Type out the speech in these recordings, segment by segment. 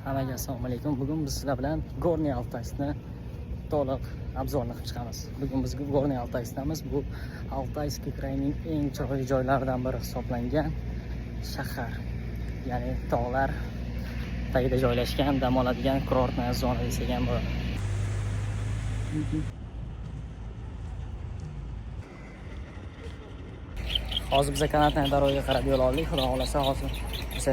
Hammaga assalomu alaykum. Bugun biz sizlar bilan Gorniy Altaysni to'liq obzorni qilib chiqamiz. Bugun biz Gorniy Altaysdamiz. Bu Altayskiy krayining eng chiroyli joylaridan biri hisoblangan shahar. Ya'ni tog'lar tagida joylashgan, dam oladigan kurortni zona desak ham bo'ladi. Hozir biz kanatdan daroga qarab yo'l oldik. Xudo xolasa hozir biz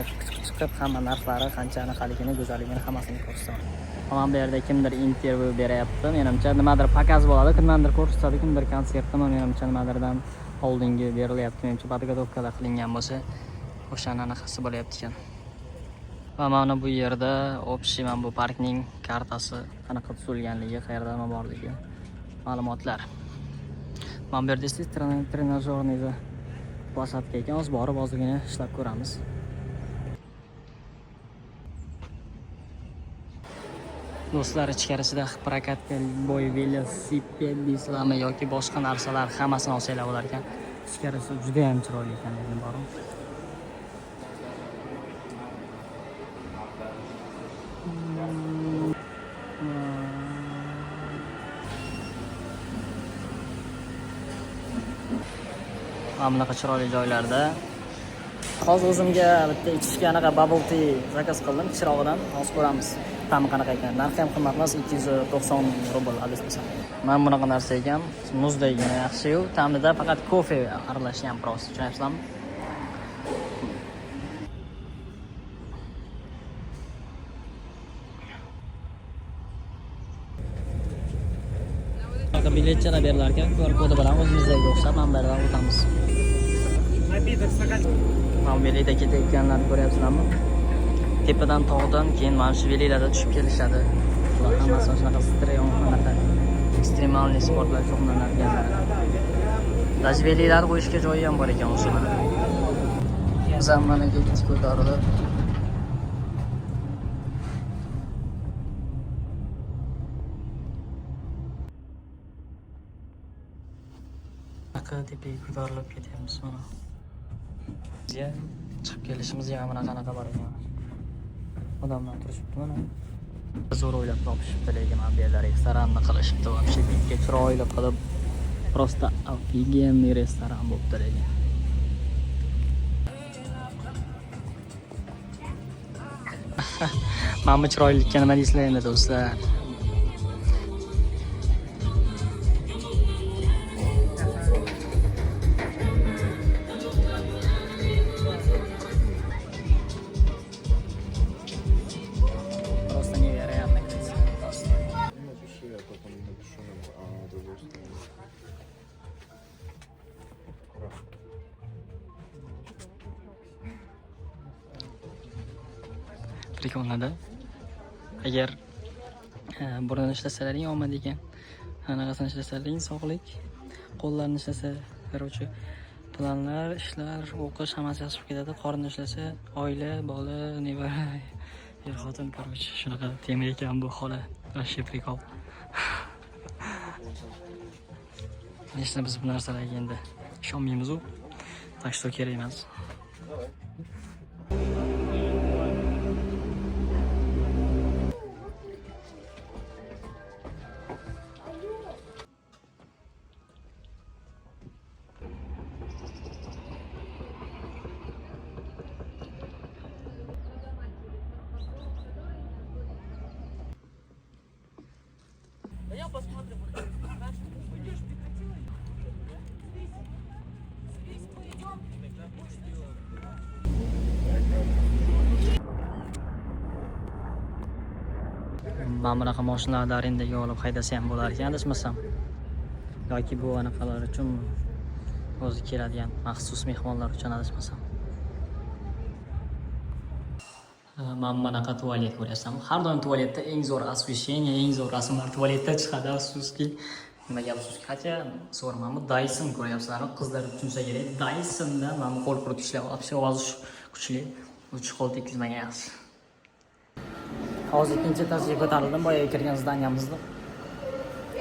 chiqib hamma narxlari qanchaligini, go'zalligini hammasini ko'rsataman. Mana bu yerda kimdir intervyu beryapti. Menimcha nimadir pokaz bo'ladi, kimdir ko'rsatadi, kimdir konsertimi, menimcha nimadirdan oldingi berilyapti. Menimcha podgotovkalar qilingan bo'lsa, o'shaning anaqasi bo'lyapti ekan. Va mana bu yerda общий mana bu parkning kartasi qanaqa tuzilganligi, qayerda nima borligi ma'lumotlar. Mana bu yerda esa trenajyorni plasatka ekan, o'z borib ozgina ishlab ko'ramiz. Do'stlar, ichkarisida prokatga bo'y velosipedistlarmi yoki boshqa narsalar hammasini olsanglar bo'lar ekan. Ichkarisi juda ham chiroyli ekan, dedim borim. Mana bunaqa chiroyli joylarda hozir o'zimga bitta ichishga anaqa bubble tea zakaz qildim, chirog'idan. Hozir ko'ramiz ta'mi qanaqa ekan. Narxi ham qimmat emas, 290 rubl adashmasam. Mana bunaqa narsa ekan, muzdagina yaxshi-yu, ta'mida faqat kofe aralashgan biroz, tushunyapsizlarmi? Biletchalar berilar ekan, QR kodi bilan o'zimizdagi o'xshab mana bu yerdan o'tamiz. Mana velida ketayotganlarni ko'ryapsizlarmi? Tepadan tog'dan keyin mana shu velilarda tushib kelishadi. Ular hammasi shunaqa ekstremalniy sport bilan shug'ullanadiganlar. Даже velilar qo'yishga joyi ham bor ekan o'sha mana. Biz ham mana ketdik ko'tarilib. Tepaga ko'tarilib ketyapmiz mana. Bizga chiqib kelishimizga mana qanaqa bor ekan. Odamlar turishibdi mana. Zo'r o'ylab topishibdi, lekin mana bu yerda restoranni qilishibdi. Вообще bitga chiroyli qilib, просто офигенный restoran bo'libdi lekin. Mana bu chiroylikka nima deysizlar endi do'stlar? Prikolnada agar burnini ishlasalaring omad ekan, anaqasini ishlasalaring sog'lik, qo'llarni ishlasa короче planlar, ishlar, o'qish hammasi yaxshi ketadi. Qorinni ishlasa oila, bola, nevara, er-xotin короче shunaqa tema ekan bu xola. Вообще prikol. Nechta biz bu narsalarga endi ishonmaymiz-ku. Так что kerak emas. Я посмотрим. Пойдешь, ты хотела? Здесь пойдем. Mana bunaqa mashinalarni arendaga olib haydasa ham bo'lar ekan, adashmasam. Yoki bu anaqalar uchun o'zi keladigan maxsus mehmonlar uchun adashmasam. Mana bunaqa tualet ko'ryapsizmi? Har doim tualetda eng zo'r освещение, eng zo'r rasmlar tualetda chiqadi, afsuski. Nimaga afsuski? Qancha so'raman, bu Dyson ko'ryapsizlarmi? Qizlar tushunsa kerak. Dysondan mana qo'l quritib ishlayapti. Вообще ovozi kuchli. Uch qo'l tekkizmagan yaxshi. Hozir ikkinchi etajga ko'tarildim, boyaga kirgan zdaniyamizda.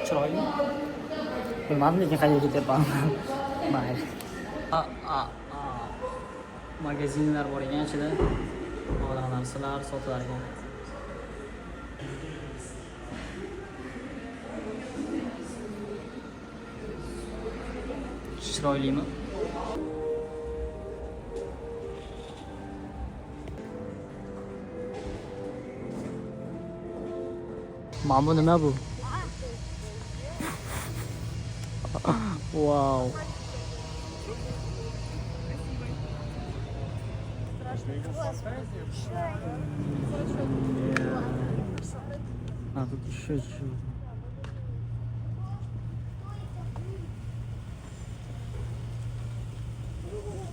Chiroyli. Bilmadim, lekin qayerga ketyapman. Mayli. Magazinlar bor ekan ichida. Narsalar sotilar ekan. Chiroylimi? Mana bu nima bu? Wow. А тут еще что?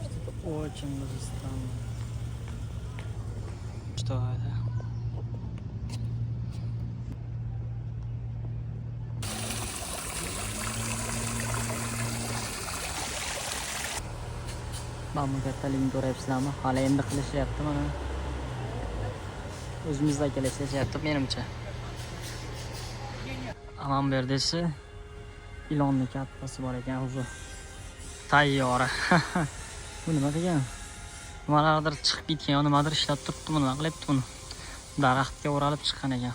Что-то очень даже странно. Что это? Mana bu kattaligini ko'ryapsizlarmi? Hali endi qilishyapti mana. O'zimizda kelishyapti menimcha. Aman bu yerda esa ilonni kattasi bor ekan o'zi. Tayyora. Bu nima degan? Nimalardir chiqib ketgan, nimadir ishlab turibdi, nima qilyapti buni? Daraxtga o'ralib chiqqan ekan.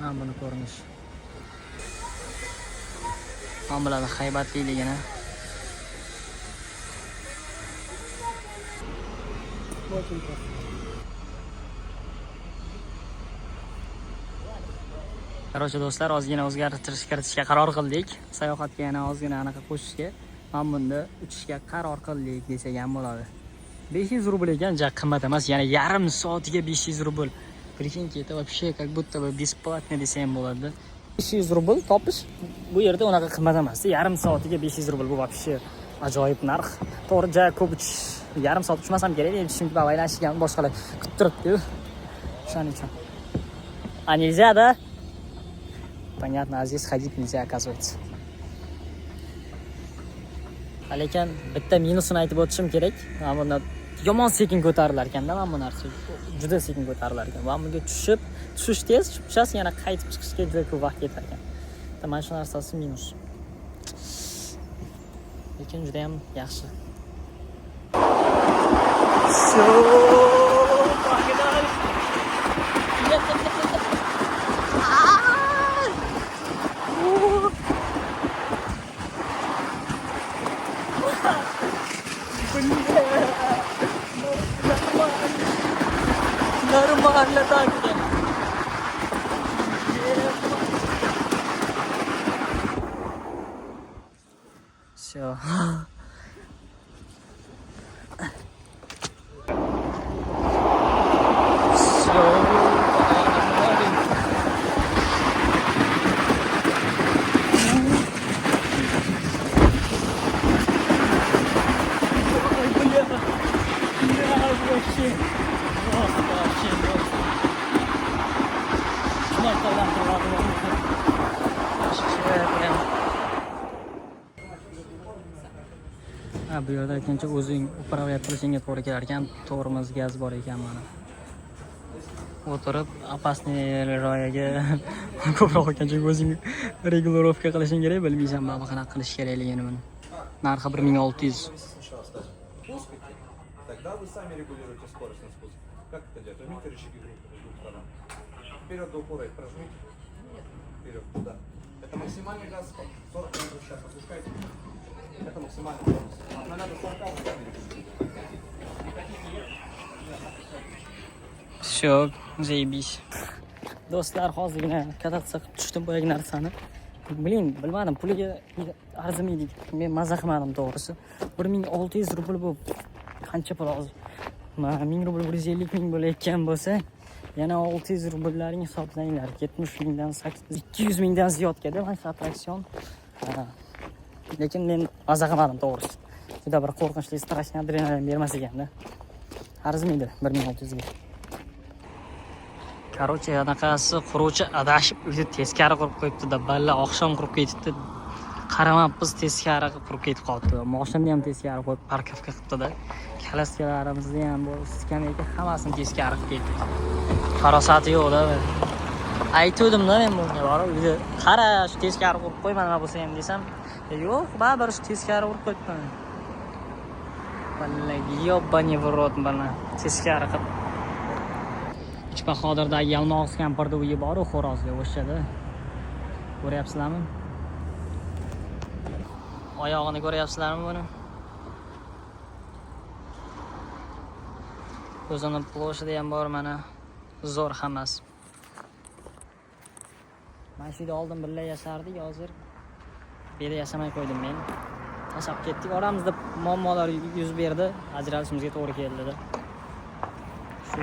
Mana buni ko'rinish. Ham biladi haybatliligini. Короче, do'stlar, ozgina o'zgartirish kiritishga qaror qildik. Sayohatga yana ozgina anaqa qo'shishga. Mana bunda uchishga qaror qildik desak ham bo'ladi. 500 rubl ekan, ja qimmat emas, yana yarim soatiga 500 rubl. Прикиньте, это вообще как будто бы бесплатно desa ham bo'ladi. 500 rubl topish bu yerda unaqa qimmat emas. Yarim soatiga 500 rubl bu вообще ajoyib narx. To'g'ri, ja ko'p uchish, yarim soat uchmasam kerak, chunki bavaylashgan boshqalar kutib turibdi-yu. Shuning uchun. А нельзя, да? Понятно, а здесь ходить нельзя, оказывается. Lekin bitta minusini aytib o'tishim kerak. Mana bunda yomon sekin ko'tarilar ekanda, mana bu narsa juda sekin ko'tarilar ekan. Va bunga tushish tez, tushasiz, yana qaytib chiqishga juda ko'p vaqt ketar ekan. Mana shu narsasi minus. Lekin juda ham yaxshi. Нормально так. Все. Bu yerda aytgancha o'zing upravlять qilishingga to'g'ri kelar ekan. Tormoz, gaz bor ekan mana. O'tirib опасный joyga ko'proq aytgancha o'zing regulировка qilishing kerak, bilmaysan buni qanaqa qilish kerakligini buni. Narxi 1600. Тогда вы сами регулируете скорость на спуске. Как это делать? Возьмите рычаги группы с двух сторон. Вперед до упора их прожмите. Вперед, туда. Это максимальный газ 40 км в час. Опускайте. Это максимальный скорость. От 0 до 40 вы сами регулируете. Все, zayebish. Do'stlar, hozirgina katatsiya tushdim boyagi narsani. Bilmadim, puliga arzimaydi. Men mazza qilmadim to'g'risi. 1600 rubl bu qancha pul hozir? 1000 rubl 150 ming bo'layotgan bo'lsa, yana 600 rubllaring hisoblanglar. 70 mingdan 200 mingdan ziyodga-da mana shu attraksion. Lekin men mazza qilmadim to'g'risi. Juda bir qo'rqinchli, strashniy adrenalin bermas ekanda. Arzimaydi 1600 ga. Короче, anaqasi quruvchi adashib o'zi teskari qurib qo'yibdi-da, balla oqshom qurib ketibdi. Qaramabmiz, teskari qurib ketib qoldi. Mashinani ham teskari qo'yib parkovka qilibdi-da. Kalaskalarimizni ham bu skameyka hammasini teskari qilib ketdi. Farosati yo'q-da. Aytdim-da men bunga borib, uyda qara, shu teskari qurib qo'yma nima bo'lsa ham desam, yo'q, baribir shu teskari qurib qo'yibman. Ёбаный в rot bana. Teskari qilib. Uch Bahodırdagi yalmog'iz kampirda uyi bor-ku xo'rozli o'shada. Ko'ryapsizlarmi? Oyog'ini ko'ryapsizlarmi buni? O'zini ploshida ham bor mana. Zo'r hammasi. Mana shu yerda oldin birga yashardik, hozir bu yerda yashamay qo'ydim men. Tashlab ketdik. Oramizda muammolar yuz berdi. Ajralishimizga to'g'ri keldi. Shu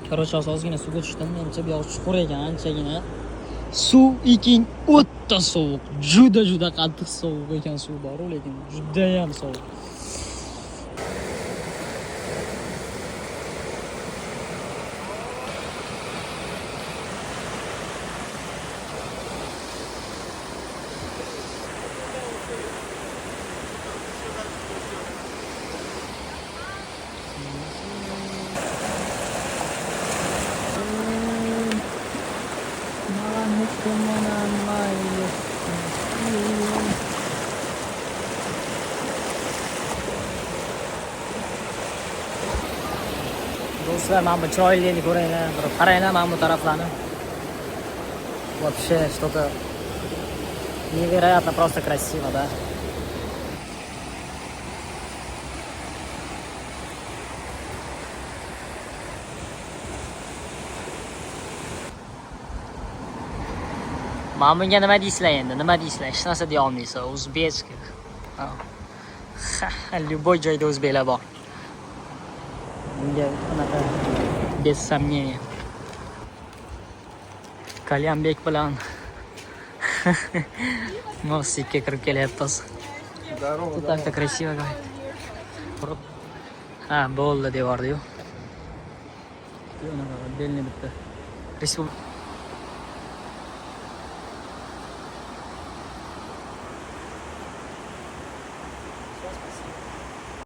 Короче, ozgina suvga tushdim. Menimcha bu yoq chuqur ekan, anchagina. Suv ekin o'ta sovuq. Juda qattiq sovuq ekan suv bor, lekin juda ham sovuq. Do'stlar, mana bu chiroylilikni ko'ringlar, bir qaranglar mana bu taraflarni. Вообще что-то невероятно просто красиво, да? Mana bunga nima deysizlar endi? Nima deysizlar? Hech narsa deya olmaysiz. O'zbekcha. Любой joyda o'zbeklar bor. Bunga anaqa без сомнения. Kalyanbek bilan Mosikka kirib kelyapmiz. Тут так красиво, говорит. Ha, bo'ldi devordi-yu. Yo'q, отдельный bitta. Respublika